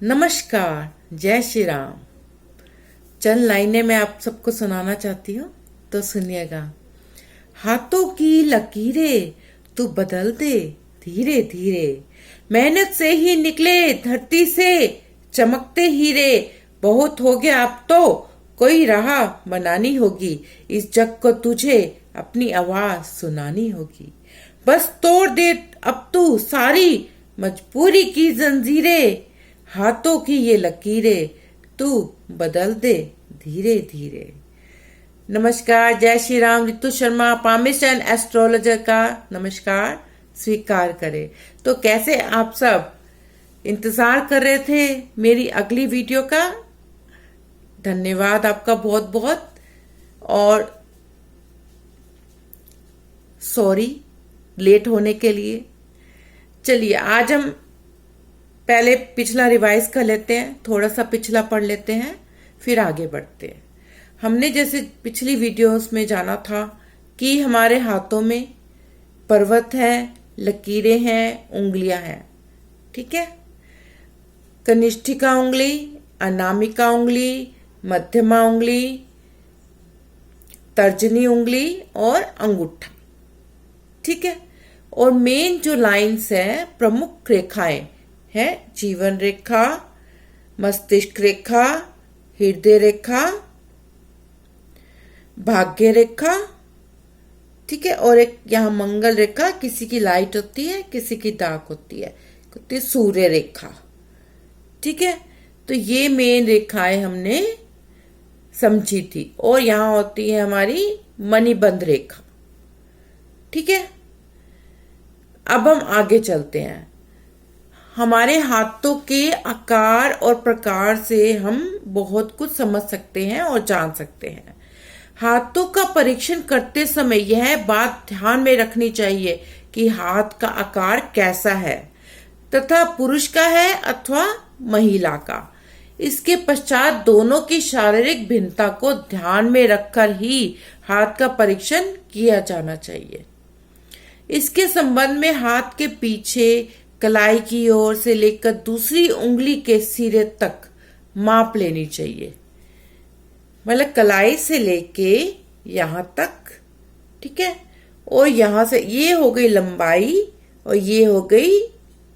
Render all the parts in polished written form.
नमस्कार, जय श्री राम। चंद लाइनें मैं आप सबको सुनाना चाहती हूँ, तो सुनिएगा। हाथों की लकीरें तू बदल दे धीरे धीरे, मेहनत से ही निकले धरती से चमकते हीरे। बहुत हो गया अब तो कोई राह बनानी होगी, इस जग को तुझे अपनी आवाज सुनानी होगी। बस तोड़ दे अब तू सारी मजबूरी की जंजीरें, हाथों की ये लकीरें तू बदल दे धीरे धीरे। नमस्कार, जय श्री राम। रितु शर्मा पामिशन एस्ट्रोलॉजर का नमस्कार स्वीकार करें। तो कैसे आप सब इंतजार कर रहे थे मेरी अगली वीडियो का? धन्यवाद आपका बहुत बहुत, और सॉरी लेट होने के लिए। चलिए आज हम पहले पिछला रिवाइज कर लेते हैं, थोड़ा सा पिछला पढ़ लेते हैं, फिर आगे बढ़ते हैं। हमने जैसे पिछली वीडियोस में जाना था कि हमारे हाथों में पर्वत है, लकीरें हैं, उंगलियां हैं। ठीक है, कनिष्ठिका उंगली, अनामिका उंगली, मध्यमा उंगली, तर्जनी उंगली और अंगूठा। ठीक है, और मेन जो लाइंस है, प्रमुख रेखाएं है जीवन रेखा, मस्तिष्क रेखा, हृदय रेखा, भाग्य रेखा। ठीक है, और एक यहाँ मंगल रेखा, किसी की लाइट होती है किसी की डार्क होती है, सूर्य रेखा। ठीक है, तो ये मेन रेखाएं हमने समझी थी। और यहाँ होती है हमारी मणिबंध रेखा। ठीक है, अब हम आगे चलते हैं। हमारे हाथों के आकार और प्रकार से हम बहुत कुछ समझ सकते हैं और जान सकते हैं। हाथों का परीक्षण करते समय यह बात ध्यान में रखनी चाहिए कि हाथ का आकार कैसा है तथा पुरुष का है अथवा महिला का। इसके पश्चात दोनों की शारीरिक भिन्नता को ध्यान में रखकर ही हाथ का परीक्षण किया जाना चाहिए। इसके संबंध में हाथ के पीछे कलाई की ओर से लेकर दूसरी उंगली के सिरे तक माप लेनी चाहिए, मतलब कलाई से लेके यहां तक। ठीक है, और यहां से ये हो गई लंबाई और ये हो गई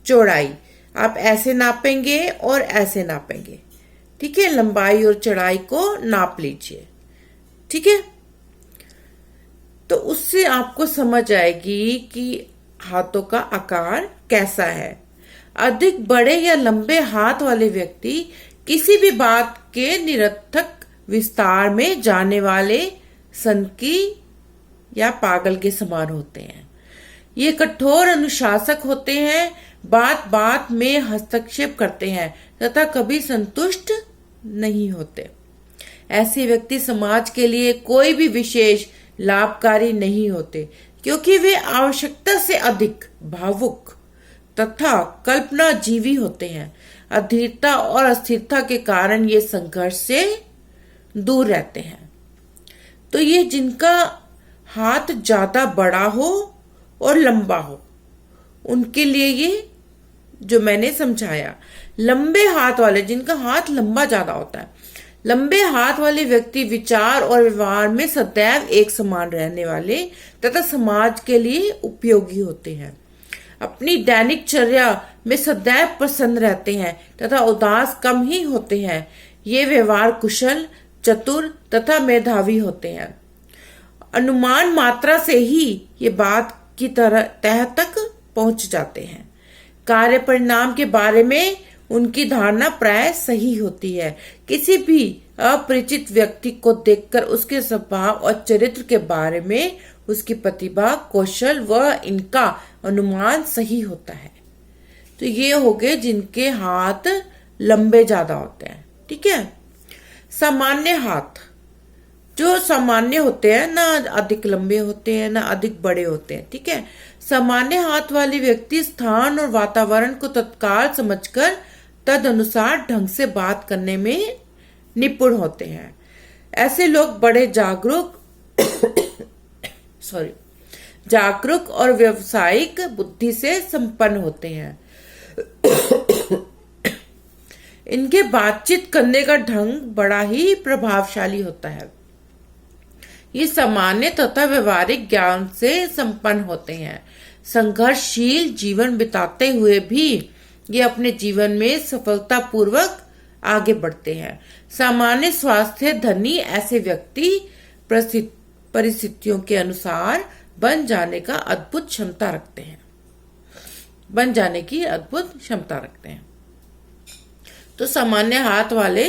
चौड़ाई। आप ऐसे नापेंगे और ऐसे नापेंगे। ठीक है, लंबाई और चौड़ाई को नाप लीजिए। ठीक है, तो उससे आपको समझ आएगी कि हाथों का आकार कैसा है। अधिक बड़े या लंबे हाथ वाले व्यक्ति किसी भी बात के निरर्थक विस्तार में जाने वाले सनकी या पागल के समान होते हैं। ये कठोर अनुशासक होते हैं, बात बात में हस्तक्षेप करते हैं तथा कभी संतुष्ट नहीं होते। ऐसे व्यक्ति समाज के लिए कोई भी विशेष लाभकारी नहीं होते, क्योंकि वे आवश्यकता से अधिक भावुक तथा कल्पनाजीवी होते हैं। अधीरता और अस्थिरता के कारण ये संघर्ष से दूर रहते हैं। तो ये जिनका हाथ ज्यादा बड़ा हो और लंबा हो, उनके लिए ये जो मैंने समझाया। लंबे हाथ वाले, जिनका हाथ लंबा ज्यादा होता है, लंबे हाथ वाले व्यक्ति विचार और व्यवहार में सदैव एक समान रहने वाले तथा समाज के लिए उपयोगी होते हैं। अपनी दैनिक चर्या में सदैव प्रसन्न रहते हैं तथा उदास कम ही होते हैं। ये व्यवहार कुशल, चतुर तथा मेधावी होते हैं। अनुमान मात्रा से ही ये बात की तह तक पहुंच जाते हैं। कार्य परिणाम के बारे में उनकी धारणा प्राय सही होती है। किसी भी अपरिचित व्यक्ति को देखकर उसके स्वभाव और चरित्र के बारे में उसकी प्रतिभा, कौशल व इनका अनुमान सही होता है। तो ये हो गए जिनके हाथ लंबे ज्यादा होते हैं। ठीक है, सामान्य हाथ जो सामान्य होते हैं, ना अधिक लंबे होते हैं ना अधिक बड़े होते हैं। ठीक है, सामान्य हाथ वाले व्यक्ति स्थान और वातावरण को तत्काल समझकर तद अनुसार ढंग से बात करने में निपुण होते हैं। ऐसे लोग बड़े जागरूक और व्यावसायिक बुद्धि से संपन्न होते हैं। इनके बातचीत करने का ढंग बड़ा ही प्रभावशाली होता है। ये सामान्य तथा व्यवहारिक ज्ञान से संपन्न होते हैं। संघर्षशील जीवन बिताते हुए भी ये अपने जीवन में सफलतापूर्वक आगे बढ़ते हैं। सामान्य स्वास्थ्य धनी ऐसे व्यक्ति परिस्थितियों के अनुसार बन जाने की अद्भुत क्षमता रखते हैं। तो सामान्य हाथ वाले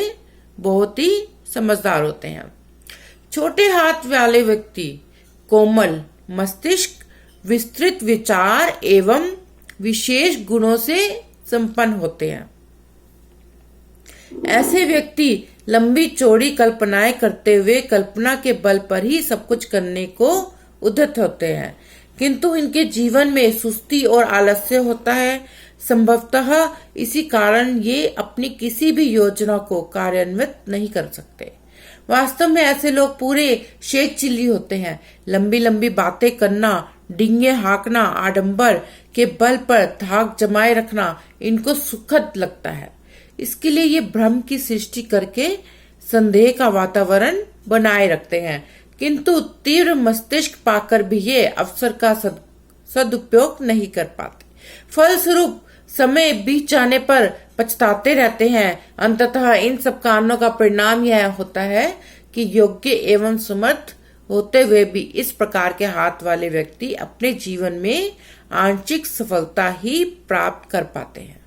बहुत ही समझदार होते हैं। छोटे हाथ वाले व्यक्ति कोमल मस्तिष्क, विस्तृत विचार एवं विशेष गुणों से संपन्न होते हैं। ऐसे व्यक्ति लंबी चौड़ी कल्पनाएं करते हुए कल्पना के बल पर ही सब कुछ करने को उद्यत होते हैं, किंतु इनके जीवन में सुस्ती और आलस्य होता है। संभवतः इसी कारण ये अपनी किसी भी योजना को कार्यान्वित नहीं कर सकते। वास्तव में ऐसे लोग पूरे शेख चिल्ली होते हैं। लंबी लंबी बातें करना, डिंगे हाँकना, आडंबर के बल पर धाक जमाए रखना इनको सुखद लगता है। इसके लिए ये भ्रम की सृष्टि करके संदेह का वातावरण बनाए रखते हैं, किंतु तीव्र मस्तिष्क पाकर भी ये अवसर का सदुपयोग नहीं कर पाते। फलस्वरूप समय बीत जाने पर पछताते रहते हैं। अंततः इन सब कारणों का परिणाम यह होता है कि योग्य एवं समर्थ होते हुए भी इस प्रकार के हाथ वाले व्यक्ति अपने जीवन में आंशिक सफलता ही प्राप्त कर पाते हैं।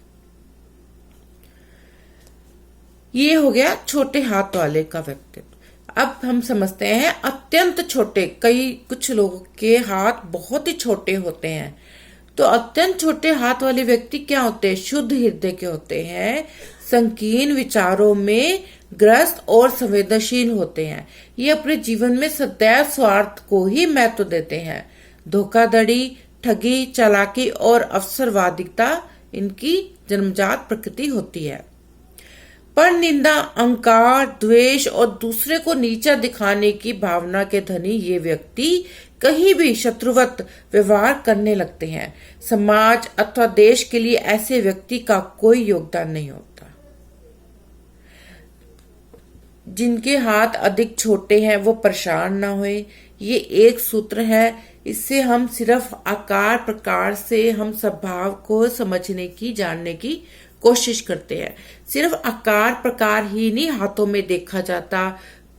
ये हो गया छोटे हाथ वाले का व्यक्तित्व। अब हम समझते हैं अत्यंत छोटे। कुछ लोगों के हाथ बहुत ही छोटे होते हैं। तो अत्यंत छोटे हाथ वाले व्यक्ति क्या होते हैं? शुद्ध हृदय के होते हैं, संकीर्ण विचारों में ग्रस्त और संवेदनशील होते हैं। ये अपने जीवन में सदैव स्वार्थ को ही महत्व देते हैं। धोखाधड़ी, ठगी, चालाकी और अवसरवादिता इनकी जन्मजात प्रकृति होती है। पर निंदा, अहंकार, द्वेष और दूसरे को नीचा दिखाने की भावना के धनी ये व्यक्ति कहीं भी शत्रुवत व्यवहार करने लगते हैं। समाज अथवा देश के लिए ऐसे व्यक्ति का कोई योगदान नहीं होता। जिनके हाथ अधिक छोटे हैं वो परेशान ना होए, ये एक सूत्र है। इससे हम सिर्फ आकार प्रकार से हम स्वभाव को समझने की, जानने की कोशिश करते हैं। सिर्फ आकार प्रकार ही नहीं हाथों में देखा जाता।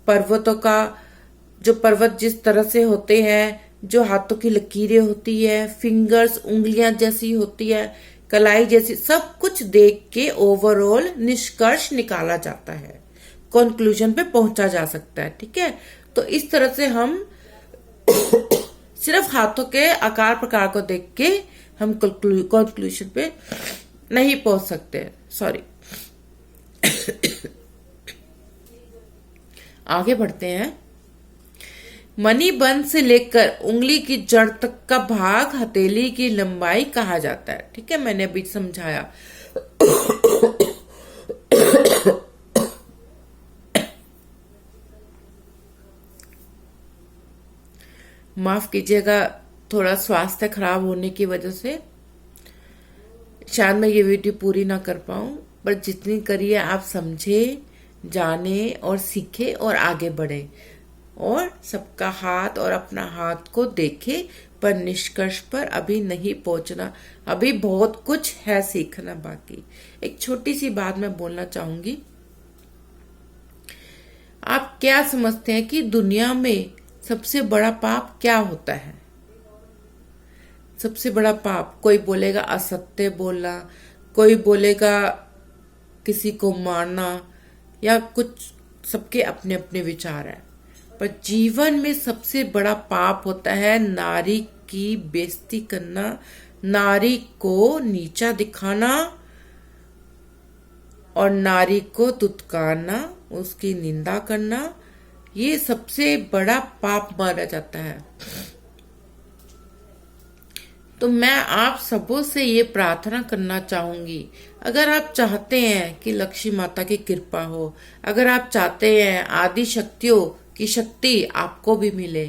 पर्वतों का जो पर्वत जिस तरह से होते हैं, जो हाथों की लकीरें होती है, फिंगर्स उंगलियां जैसी होती है, कलाई जैसी, सब कुछ देख के ओवरऑल निष्कर्ष निकाला जाता है, कंक्लूजन पे पहुंचा जा सकता है। ठीक है, तो इस तरह से हम सिर्फ हाथों के आकार प्रकार को देख के हम कंक्लूजन पे नहीं पहुंच सकते। सॉरी। आगे बढ़ते हैं। मणिबंध से लेकर उंगली की जड़ तक का भाग हथेली की लंबाई कहा जाता है। ठीक है, मैंने अभी समझाया। माफ कीजिएगा, थोड़ा स्वास्थ्य खराब होने की वजह से शायद मैं ये वीडियो पूरी ना कर पाऊं, पर जितनी करिए आप समझे, जाने और सीखे और आगे बढ़े और सबका हाथ और अपना हाथ को देखे, पर निष्कर्ष पर अभी नहीं पहुंचना। अभी बहुत कुछ है सीखना बाकी। एक छोटी सी बात मैं बोलना चाहूंगी। आप क्या समझते हैं कि दुनिया में सबसे बड़ा पाप क्या होता है? सबसे बड़ा पाप, कोई बोलेगा असत्य बोलना, कोई बोलेगा किसी को मारना, या कुछ, सबके अपने अपने विचार है। पर जीवन में सबसे बड़ा पाप होता है नारी की बेइज्जती करना, नारी को नीचा दिखाना और नारी को दुत्कारना, उसकी निंदा करना। ये सबसे बड़ा पाप माना जाता है। तो मैं आप सबों से ये प्रार्थना करना चाहूंगी, अगर आप चाहते हैं कि लक्ष्मी माता की कृपा हो, अगर आप चाहते हैं आदि शक्तियों की शक्ति आपको भी मिले,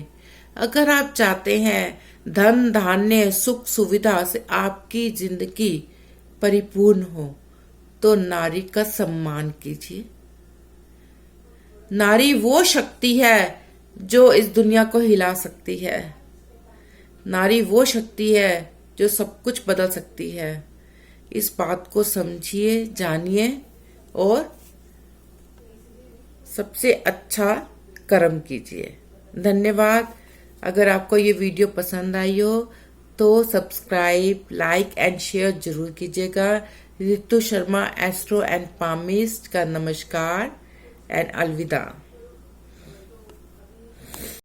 अगर आप चाहते हैं धन धान्य सुख सुविधा से आपकी जिंदगी परिपूर्ण हो, तो नारी का सम्मान कीजिए। नारी वो शक्ति है जो इस दुनिया को हिला सकती है। नारी वो शक्ति है जो सब कुछ बदल सकती है। इस बात को समझिए, जानिए और सबसे अच्छा कर्म कीजिए। धन्यवाद। अगर आपको ये वीडियो पसंद आई हो तो सब्सक्राइब, लाइक एंड शेयर जरूर कीजिएगा। Ritu Sharma astro and palmist का नमस्कार एंड अलविदा।